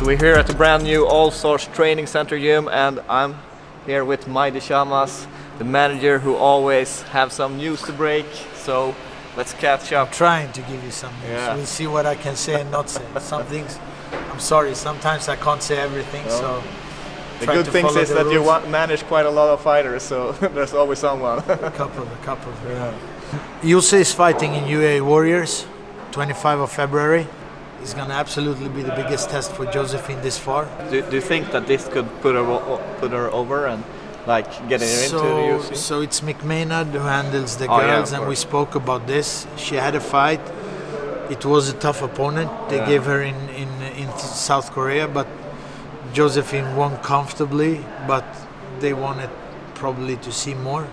So we're here at the brand new Allstars Training Center gym, and I'm here with Majdi Shammas, the manager who always have some news to break. So let's catch up. I'm trying to give you some news. Yeah. We'll see what I can say and not say. Some things, I'm sorry, sometimes I can't say everything. No. So the good thing is that you manage quite a lot of fighters, so there's always someone. a couple. Yeah. Yusei is fighting in UAE Warriors, 25 of February. It's going to absolutely be the biggest test for Josefine this far. Do you think that this could put her over and like getting her into the UFC? So it's McMaynard who handles the girls, and we spoke about this. She had a fight. It was a tough opponent. They gave her in South Korea, but Josefine won comfortably. But they wanted probably to see more,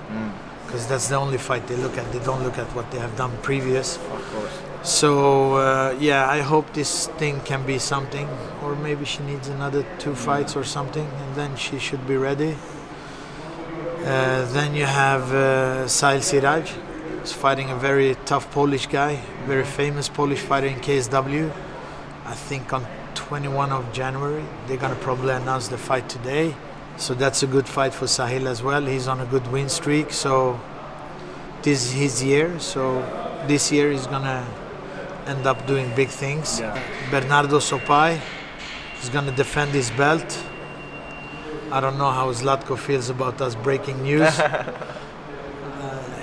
because that's the only fight they look at. They don't look at what they have done previous. Of course. So yeah, I hope this thing can be something, or maybe she needs another 2 fights or something, and then she should be ready. Then you have Sahil Siraj, who's fighting a very tough Polish guy, very famous Polish fighter in KSW. I think on 21 of January. They're gonna probably announce the fight today. So that's a good fight for Sahil as well. He's on a good win streak, so this is his year. So this year he's gonna end up doing big things. Yeah. Bernardo Sopai is gonna defend his belt. I don't know how Zlatko feels about us breaking news.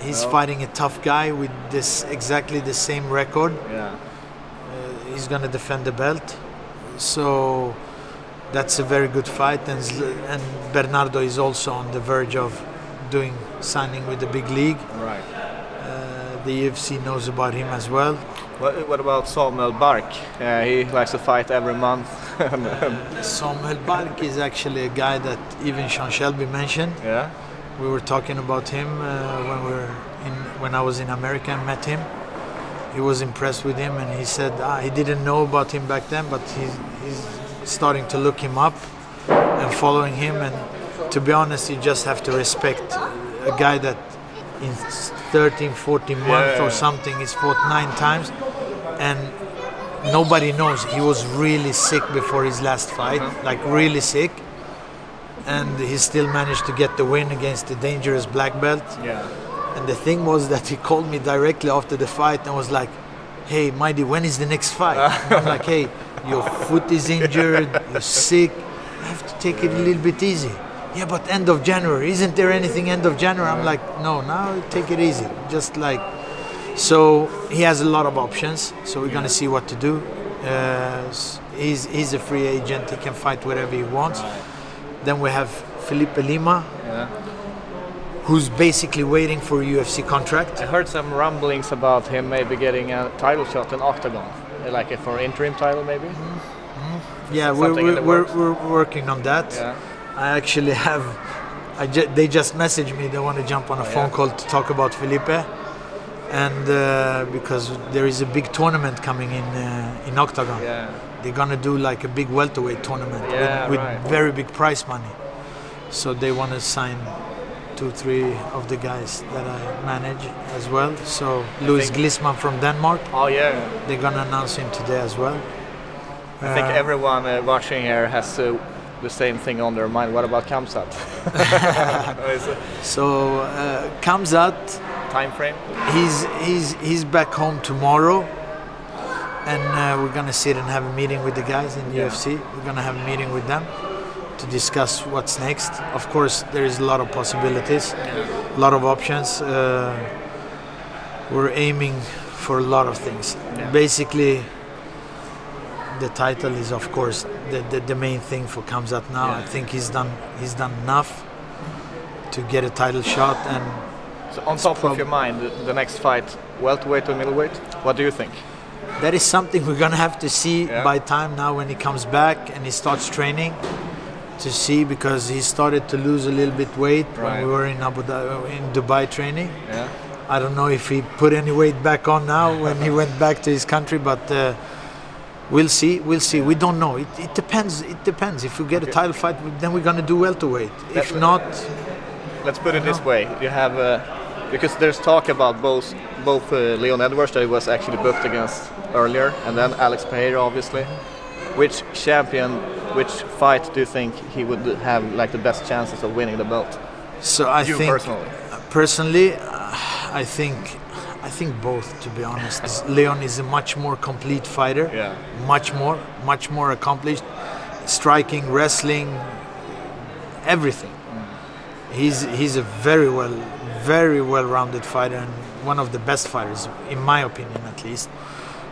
He's fighting a tough guy with exactly the same record. Yeah. He's gonna defend the belt. So that's a very good fight, and Bernardo is also on the verge of signing with the big league. Right. The UFC knows about him as well. What about Samuel Bark? He likes to fight every month. Samuel Bark is actually a guy that even Sean Shelby mentioned. Yeah. We were talking about him when I was in America and met him. He was impressed with him, and he said he didn't know about him back then, but he's starting to look him up and following him. And to be honest, you just have to respect a guy that in 13, 14 months or something he's fought 9 times, and nobody knows. He was really sick before his last fight, like really sick, and he still managed to get the win against the dangerous black belt. Yeah. And the thing was that he called me directly after the fight and was like, "Hey, Majdi, when is the next fight?" And I'm like, "Hey, your foot is injured, you're sick, you have to take it a little bit easy." "Yeah, but end of January, isn't there anything end of January?" I'm like, "No, now take it easy." Just like, so he has a lot of options, so we're gonna see what to do. He's a free agent, he can fight wherever he wants. Then we have Felipe Lima, who's basically waiting for a UFC contract. I heard some rumblings about him maybe getting a title shot in Octagon, like for interim title maybe. Yeah, we're working on that. Yeah. I actually have. They just messaged me. They want to jump on a phone call to talk about Felipe, and because there is a big tournament coming in Octagon. Yeah. They're gonna do like a big welterweight tournament with very big prize money. So they want to sign 2-3 of the guys that I manage as well. So Louis Glisman from Denmark. Oh yeah. They're gonna announce him today as well. I think everyone watching here has the same thing on their mind. What about Khamzat? So Khamzat, time frame? He's back home tomorrow, and we're gonna sit and have a meeting with the guys in UFC. We're gonna have a meeting with them to discuss what's next. Of course, there is a lot of possibilities, a lot of options. We're aiming for a lot of things. Basically, the title is, of course, the main thing for Khamzat now. I think he's done enough to get a title shot. And so on top of your mind, the next fight, welterweight or middleweight, what do you think? That is something we're gonna have to see by time now when he comes back and he starts training, to see, because he started to lose a little bit weight when we were in Dubai training. Yeah. I don't know if he put any weight back on now when he went back to his country, but we'll see. We don't know. It depends. If we get a title fight, then we're gonna do welterweight. If not, let's put it this way: you have because there's talk about both Leon Edwards that he was actually booked against earlier, and then Alex Pereira, obviously. Which champion which fight do you think he would have like the best chances of winning the belt? So I think personally, I think both, to be honest. Leon is a much more complete fighter. Yeah. Much more accomplished. Striking, wrestling, everything. He's a very well-rounded fighter and one of the best fighters, in my opinion, at least.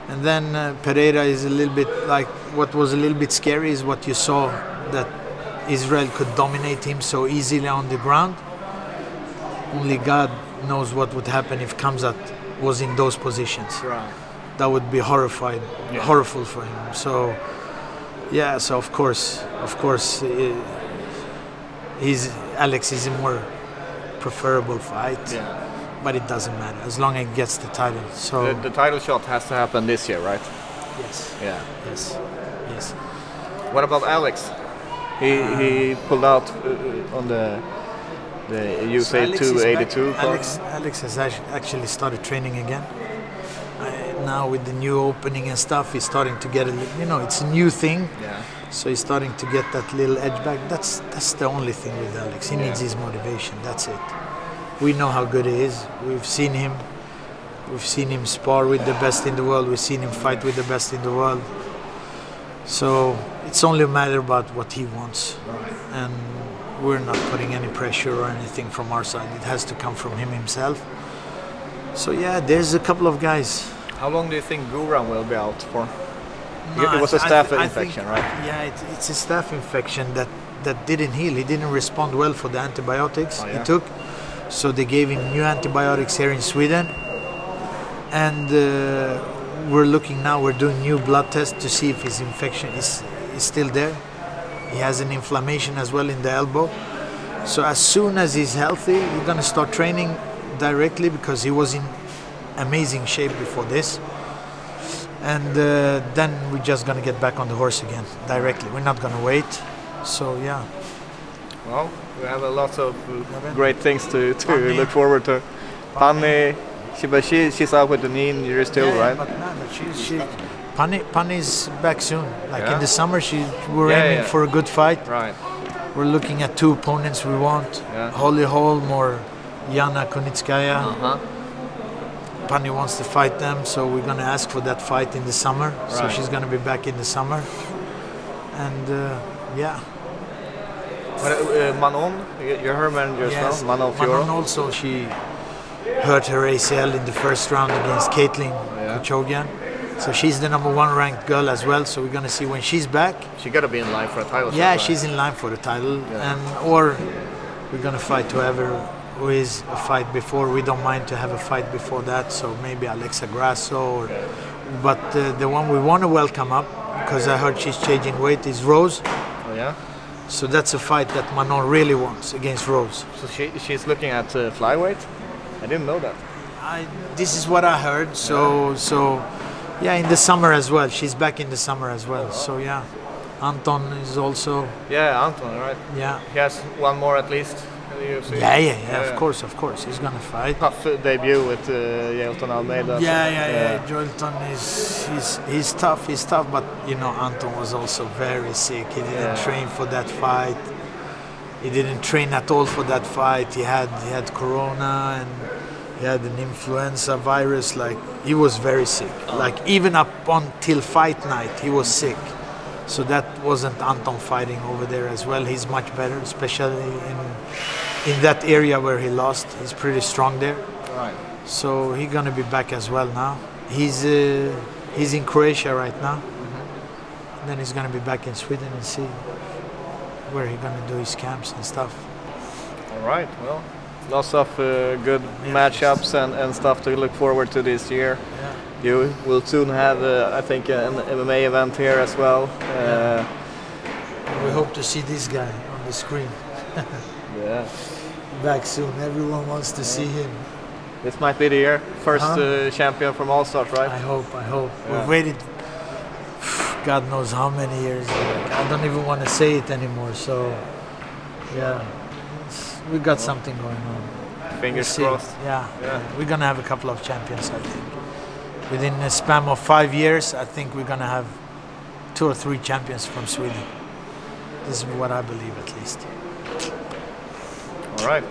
And then Pereira is a little bit like, what was a little bit scary is what you saw, that Israel could dominate him so easily on the ground. Only God knows what would happen if Khamzat was in those positions. Right. That would be horrible for him. So yeah, so of course, Alex is a more preferable fight. Yeah. But it doesn't matter as long as he gets the title. So the title shot has to happen this year, right? Yes. Yeah. Yes. What about Alex? He pulled out on the USA 282 card. Alex has actually started training again. Now with the new opening and stuff, he's starting to get it's a new thing. Yeah. So he's starting to get that little edge back. That's the only thing with Alex. He needs his motivation. That's it. We know how good he is. We've seen him spar with the best in the world. We've seen him fight with the best in the world. So it's only a matter about what he wants. Right. And we're not putting any pressure or anything from our side. It has to come from him himself. So yeah, there's a couple of guys. How long do you think Guram will be out for? No, it was a staph infection, right? Yeah, it's a staph infection that didn't heal. He didn't respond well for the antibiotics he took. So they gave him new antibiotics here in Sweden. And we're doing new blood tests to see if his infection is still there. He has an inflammation as well in the elbow. So as soon as he's healthy, we're going to start training directly because he was in amazing shape before this. And then we're just going to get back on the horse again directly. We're not going to wait. So yeah. Well, we have a lot of great things to look forward to. Pannie, she's out with the knee injury still, right? But Pannie's back soon. In the summer, we're aiming for a good fight. Right. We're looking at two opponents we want: Holly Holm or Yana Kunitskaya. Pannie wants to fight them, so we're going to ask for that fight in the summer. Right. So she's going to be back in the summer, and yeah. Manon, you're her manager as well. Manon Fiora. Manon also, she hurt her ACL in the first round against Caitlin Kuchogian. So she's the #1 ranked girl as well. So we're going to see when she's back. She got to be in line for a title. Yeah, right? She's in line for the title, or we're going to fight whoever who is a fight before. We don't mind to have a fight before that. So maybe Alexa Grasso, but the one we want to welcome up, because I heard she's changing weight, is Rose. Oh yeah. So that's a fight that Manon really wants against Rose. So she's looking at flyweight? I didn't know that. This is what I heard. So yeah, in the summer as well. She's back in the summer as well. So yeah, Anton is also. Yeah, Anton, right? Yeah. He has one more at least in the UFC. Yeah. Of course, he's gonna fight. Tough debut with Joelton Almeida. Yeah. Joelton he's tough, but Anton was also very sick. He didn't train for that fight. He didn't train at all for that fight. He had corona and he had an influenza virus. Like, he was very sick. Like, even up until fight night, he was sick. So that wasn't Anton fighting over there as well. He's much better, especially in that area where he lost. He's pretty strong there. Right. So he's gonna be back as well now. He's in Croatia right now. And then he's gonna be back in Sweden and see where he's gonna do his camps and stuff. All right. Well, lots of good matchups and stuff to look forward to this year. Yeah. You will soon have, I think, an MMA event here as well. We hope to see this guy on the screen. Back soon. Everyone wants to see him. This might be the year. First champion from Allstars, right? I hope. We've waited God knows how many years. I don't even want to say it anymore. So, yeah, we got something going on. Fingers crossed. Yeah, we're going to have a couple of champions, I think. Within a span of 5 years, I think we're going to have 2 or 3 champions from Sweden. This is what I believe, at least. All right.